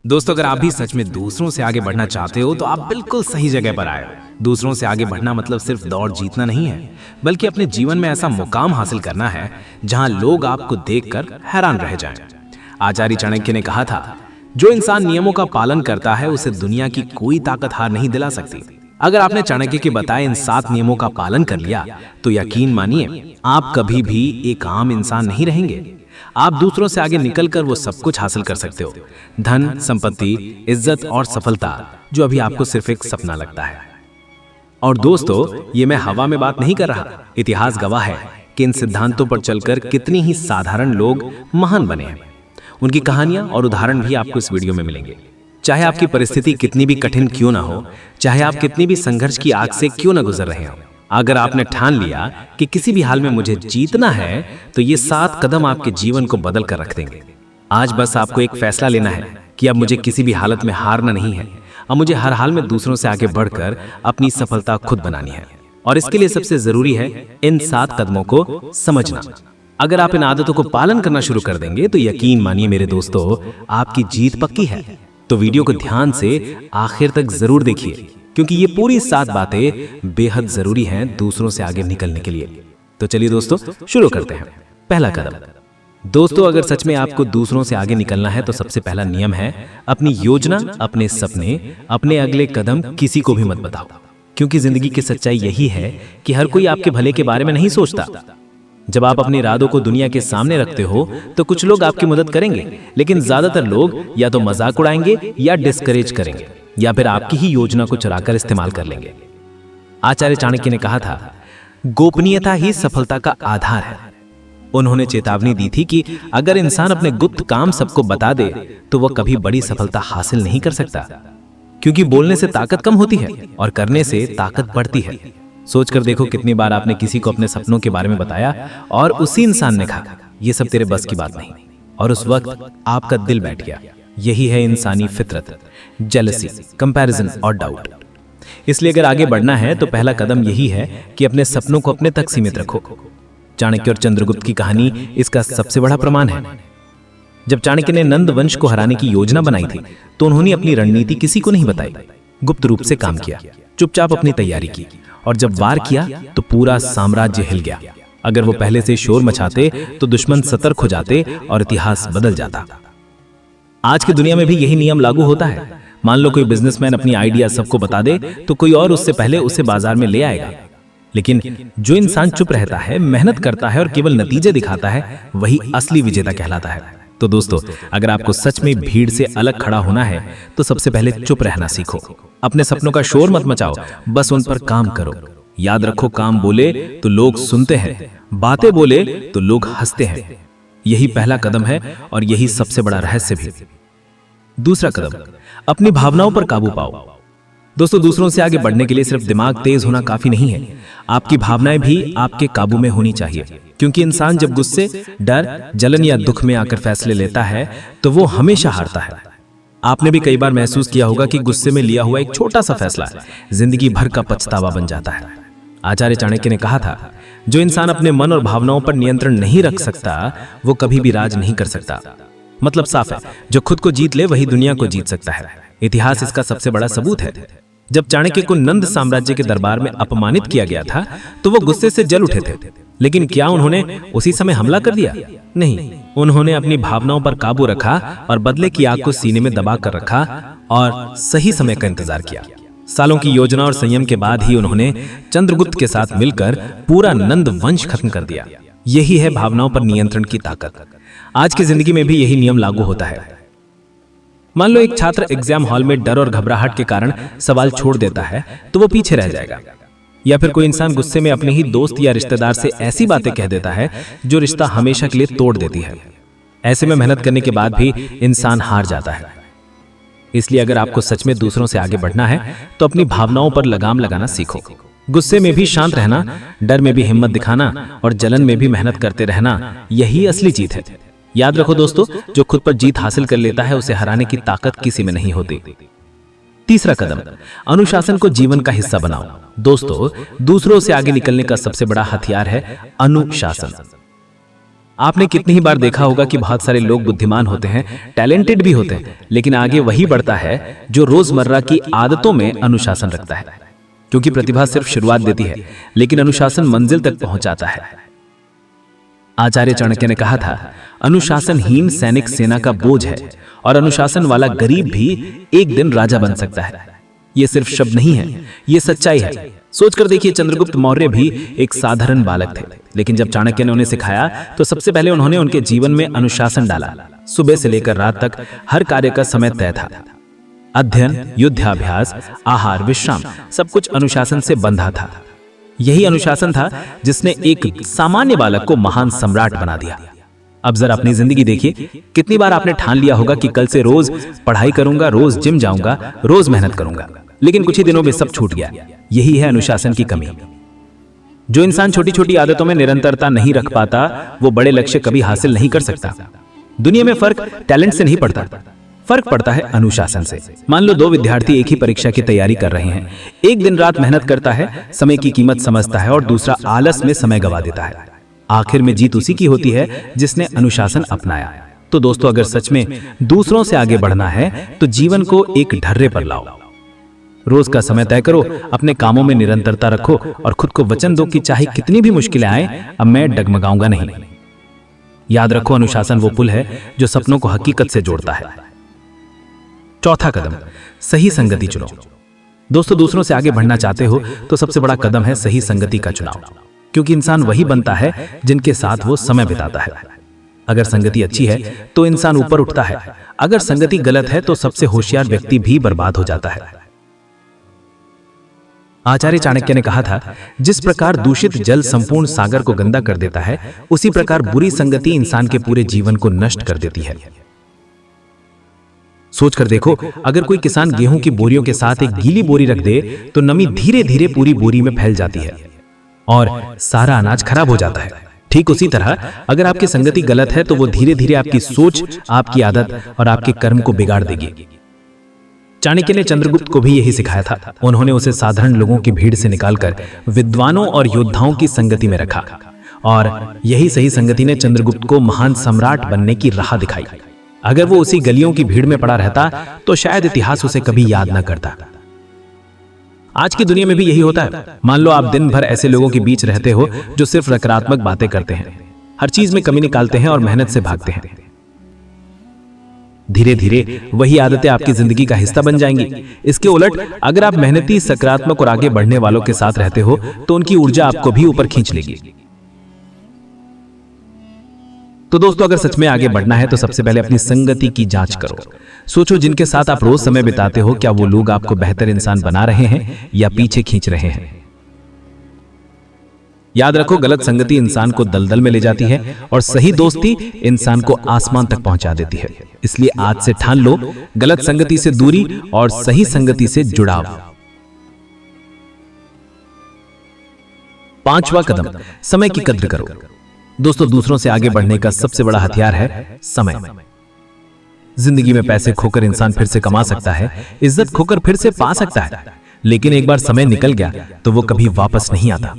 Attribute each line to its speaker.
Speaker 1: दोस्तों, अगर आप भी सच में दूसरों से आगे बढ़ना चाहते हो तो आप बिल्कुल सही जगह पर आए हो। दूसरों से आगे बढ़ना मतलब सिर्फ दौड़ जीतना नहीं है, बल्कि अपने जीवन में ऐसा मुकाम हासिल करना है जहां लोग आपको देखकर हैरान रह जाएं। आचार्य चाणक्य ने कहा था, जो इंसान नियमों का पालन करता है उसे दुनिया की कोई ताकत हार नहीं दिला सकती। अगर आपने चाणक्य के बताए इन 7 नियमों का पालन कर लिया तो यकीन मानिए आप कभी भी एक आम इंसान नहीं रहेंगे। आप दूसरों से आगे निकलकर वो सब कुछ हासिल कर सकते हो, धन, संपत्ति, इज्जत और सफलता, जो अभी आपको सिर्फ एक सपना लगता है। और दोस्तों, ये मैं हवा में बात नहीं कर रहा। इतिहास गवाह है कि इन सिद्धांतों पर चलकर कितनी ही साधारण लोग महान बने हैं। उनकी कहानियां और उदाहरण भी आपको इस वीडियो में मिलेंगे। चाहे आपकी परिस्थिति कितनी भी कठिन क्यों ना हो, चाहे आप कितनी भी संघर्ष की आग से क्यों ना गुजर रहे हो, अगर आपने ठान लिया कि किसी भी हाल में मुझे जीतना है तो ये 7 कदम आपके जीवन को बदल कर रख देंगे। आज बस आपको एक फैसला लेना है कि अब मुझे किसी भी हालत में हारना नहीं है। अब मुझे हर हाल में दूसरों से आगे बढ़कर अपनी सफलता खुद बनानी है। और इसके लिए सबसे जरूरी है इन 7 कदमों को समझना। अगर आप इन आदतों को पालन करना शुरू कर देंगे तो यकीन मानिए मेरे दोस्तों, आपकी जीत पक्की है। तो वीडियो को ध्यान से आखिर तक जरूर देखिए, क्योंकि ये पूरी 7 बातें बेहद जरूरी हैं दूसरों से आगे निकलने के लिए। तो चलिए दोस्तों, शुरू करते हैं। पहला कदम। दोस्तों, अगर सच में आपको दूसरों से आगे निकलना है तो सबसे पहला नियम है अपनी योजना, अपने सपने, अपने अगले कदम किसी को भी मत बताओ। क्योंकि जिंदगी की सच्चाई यही है कि हर कोई आपके भले के बारे में नहीं सोचता। जब आप अपने इरादों को दुनिया के सामने रखते हो तो कुछ लोग आपकी मदद करेंगे, लेकिन ज्यादातर लोग या तो मजाक उड़ाएंगे या डिस्करेज करेंगे, या फिर आपकी ही योजना को चुराकर इस्तेमाल कर लेंगे। आचार्य चाणक्य ने कहा था, गोपनीयता ही सफलता का आधार है। उन्होंने चेतावनी दी थी कि अगर इंसान अपने गुप्त काम सबको बता दे तो वह कभी बड़ी सफलता हासिल नहीं कर सकता। क्योंकि बोलने से ताकत कम होती है और करने से ताकत बढ़ती है। सोचकर देखो, कितनी बार आपने किसी को अपने सपनों के बारे में बताया और उसी इंसान ने कहा, ये सब तेरे बस की बात नहीं, और उस वक्त आपका दिल बैठ गया। यही है इंसानी फितरत, जेलसी, कंपैरिजन और डाउट। इसलिए अगर आगे बढ़ना है तो पहला कदम यही है कि अपने सपनों को अपने तक सीमित रखो। चाणक्य और चंद्रगुप्त की कहानी इसका सबसे बड़ा प्रमाण है। जब चाणक्य ने नंद वंश को हराने की योजना बनाई थी तो उन्होंने अपनी रणनीति किसी को नहीं बताई। गुप्त रूप से काम किया, चुपचाप अपनी तैयारी की, और जब वार किया तो पूरा साम्राज्य हिल गया। अगर वो पहले से शोर मचाते तो दुश्मन सतर्क हो जाते और इतिहास बदल जाता। आज की दुनिया में भी यही नियम लागू होता है। मान लो कोई बिजनेसमैन अपनी आइडिया सबको बता दे तो कोई और उससे पहले उसे बाजार में ले आएगा। लेकिन जो इंसान चुप रहता है, मेहनत करता है और केवल नतीजे दिखाता है, वही असली विजेता कहलाता है। तो दोस्तों, अगर आपको सच में भीड़ से अलग खड़ा होना है तो सबसे पहले चुप रहना सीखो। अपने सपनों का शोर मत मचाओ, बस उन पर काम करो। याद रखो, काम बोले तो लोग सुनते हैं, बातें बोले तो लोग हंसते हैं। यही पहला कदम है और यही सबसे बड़ा रहस्य भी। दूसरा कदम, अपनी भावनाओं पर काबू पाओ। दोस्तों, दूसरों से आगे बढ़ने के लिए सिर्फ दिमाग तेज होना काफी नहीं है, आपकी भावनाएं भी आपके काबू में होनी चाहिए। क्योंकि इंसान जब गुस्से, डर, जलन या दुख में आकर फैसले लेता है तो वो हमेशा हारता है। आपने भी कई बार महसूस किया होगा कि गुस्से में लिया हुआ एक छोटा सा फैसला जिंदगी भर का पछतावा बन जाता है। आचार्य चाणक्य ने कहा था, जो इंसान अपने मन और भावनाओं पर नियंत्रण नहीं रख सकता वो कभी भी राज नहीं कर सकता। मतलब साफ है, जो खुद को जीत ले वही दुनिया को जीत सकता है। इतिहास इसका सबसे बड़ा सबूत है। जब चाणक्य को नंद साम्राज्य के दरबार में अपमानित किया गया था तो वो गुस्से से जल उठे थे, लेकिन क्या उन्होंने उसी समय हमला कर दिया? नहीं, उन्होंने अपनी भावनाओं पर काबू रखा और बदले की आग को सीने में दबा कर रखा और सही समय का इंतजार किया। सालों की योजना और संयम के बाद ही उन्होंने चंद्रगुप्त के साथ मिलकर पूरा नंद वंश खत्म कर दिया। यही है भावनाओं पर नियंत्रण की ताकत। आज की जिंदगी में भी यही नियम लागू होता है। मान लो एक छात्र एग्जाम हॉल में डर और घबराहट के कारण सवाल छोड़ देता है तो वो पीछे रह जाएगा। या फिर कोई इंसान गुस्से में अपने ही दोस्त या रिश्तेदार से ऐसी बातें कह देता है जो रिश्ता हमेशा के लिए तोड़ देती है। ऐसे में मेहनत करने के बाद भी इंसान हार जाता है। इसलिए अगर आपको सच में दूसरों से आगे बढ़ना है तो अपनी भावनाओं पर लगाम लगाना सीखो। गुस्से में भी शांत रहना, डर में भी हिम्मत दिखाना और जलन में भी मेहनत करते रहना, यही असली जीत है। याद रखो दोस्तों, जो खुद पर जीत हासिल कर लेता है उसे हराने की ताकत किसी में नहीं होती। तीसरा कदम, अनुशासन को जीवन का हिस्सा बनाओ। दोस्तों, दूसरों से आगे निकलने का सबसे बड़ा हथियार है अनुशासन। आपने कितनी ही बार देखा होगा कि बहुत सारे लोग बुद्धिमान होते हैं, टैलेंटेड भी होते हैं, लेकिन आगे वही बढ़ता है जो रोजमर्रा की आदतों में अनुशासन रखता है। क्योंकि प्रतिभा सिर्फ शुरुआत देती है, लेकिन अनुशासन मंजिल तक पहुंचाता है। आचार्य चाणक्य ने कहा था, अनुशासनहीन सैनिक सेना का बोझ है और अनुशासन वाला गरीब भी एक दिन राजा बन सकता है। ये सिर्फ शब्द नहीं है, ये सच्चाई है। सोचकर देखिए, चंद्रगुप्त मौर्य भी एक साधारण बालक थे, लेकिन जब चाणक्य ने उन्हें सिखाया तो सबसे पहले उन्होंने उनके जीवन में अनुशासन डाला। सुबह से लेकर रात तक हर कार्य का समय तय था। अध्ययन, युद्धाभ्यास, आहार, विश्राम, सब कुछ अनुशासन से बंधा था। यही अनुशासन था जिसने एक सामान्य बालक को महान सम्राट बना दिया। अब जरा अपनी जिंदगी देखिए, कितनी बार आपने ठान लिया होगा कि कल से रोज पढ़ाई करूंगा, रोज जिम जाऊंगा, रोज मेहनत करूंगा, लेकिन कुछ ही दिनों में सब छूट गया। यही है अनुशासन की कमी। जो इंसान छोटी छोटी आदतों में निरंतरता नहीं रख पाता, वो बड़े लक्ष्य कभी हासिल नहीं कर सकता। दुनिया में फर्क टैलेंट से नहीं पड़ता, फर्क पड़ता है अनुशासन से। मान लो दो विद्यार्थी एक ही परीक्षा की तैयारी कर रहे हैं। एक दिन रात मेहनत करता है, समय की कीमत समझता है, और दूसरा आलस में समय गवा देता है। आखिर में जीत उसी की होती है जिसने अनुशासन अपनाया। तो दोस्तों, अगर सच में दूसरों से आगे बढ़ना है तो जीवन को एक ढर्रे पर लाओ। रोज का समय तय करो, अपने कामों में निरंतरता रखो और खुद को वचन दो कि चाहे कितनी भी मुश्किलें आए, अब मैं डगमगाऊंगा नहीं। याद रखो, अनुशासन वो पुल है जो सपनों को हकीकत से जोड़ता है। चौथा कदम, सही संगति चुनो। दोस्तों, दूसरों से आगे बढ़ना चाहते हो तो सबसे बड़ा कदम है सही संगति का चुनाव। क्योंकि इंसान वही बनता है जिनके साथ वो समय बिताता है। अगर संगति अच्छी है तो इंसान ऊपर उठता है, अगर संगति गलत है तो सबसे होशियार व्यक्ति भी बर्बाद हो जाता है। आचार्य चाणक्य ने कहा था, जिस प्रकार दूषित जल संपूर्ण सागर को गंदा कर देता है, उसी प्रकार बुरी संगति इंसान के पूरे जीवन को नष्ट कर देती है। सोचकर देखो, अगर कोई किसान गेहूं की बोरियों के साथ एक गीली बोरी रख दे तो नमी धीरे धीरे पूरी बोरी में फैल जाती है और सारा अनाज खराब हो जाता है। ठीक उसी तरह अगर आपकी संगति गलत है तो वो धीरे धीरे आपकी सोच, आपकी आदत और आपके कर्म को बिगाड़ देगी। चाणक्य ने चंद्रगुप्त को भी यही सिखाया था। उन्होंने उसे साधारण लोगों की भीड़ से निकालकर विद्वानों और योद्धाओं की संगति में रखा, और यही सही संगति ने चंद्रगुप्त को महान सम्राट बनने की राह दिखाई। अगर वो उसी गलियों की भीड़ में पड़ा रहता तो शायद इतिहास उसे कभी याद न करता। आज की दुनिया में भी यही होता है। मान लो आप दिन भर ऐसे लोगों के बीच रहते हो जो सिर्फ नकारात्मक बातें करते हैं, हर चीज में कमी निकालते हैं और मेहनत से भागते हैं। धीरे धीरे वही आदतें आपकी जिंदगी का हिस्सा बन जाएंगी। इसके उलट अगर आप मेहनती, सकारात्मक और आगे बढ़ने वालों के साथ रहते हो तो उनकी ऊर्जा आपको भी ऊपर खींच लेगी। तो दोस्तों, अगर सच में आगे बढ़ना है तो सबसे पहले अपनी संगति की जांच करो। सोचो, जिनके साथ आप रोज समय बिताते हो, क्या वो लोग आपको बेहतर इंसान बना रहे हैं या पीछे खींच रहे हैं? याद रखो, गलत संगति इंसान को दलदल में ले जाती है और सही दोस्ती इंसान को आसमान तक पहुंचा देती है। इसलिए आज से ठान लो, गलत संगति से दूरी और सही संगति से जुड़ाव। पांचवा कदम, समय की कद्र करो। दोस्तों, दूसरों से आगे बढ़ने का सबसे बड़ा हथियार है समय। जिंदगी में पैसे खोकर इंसान फिर से कमा सकता है, इज्जत खोकर फिर से पा सकता है, लेकिन एक बार समय निकल गया तो वो कभी वापस नहीं आता।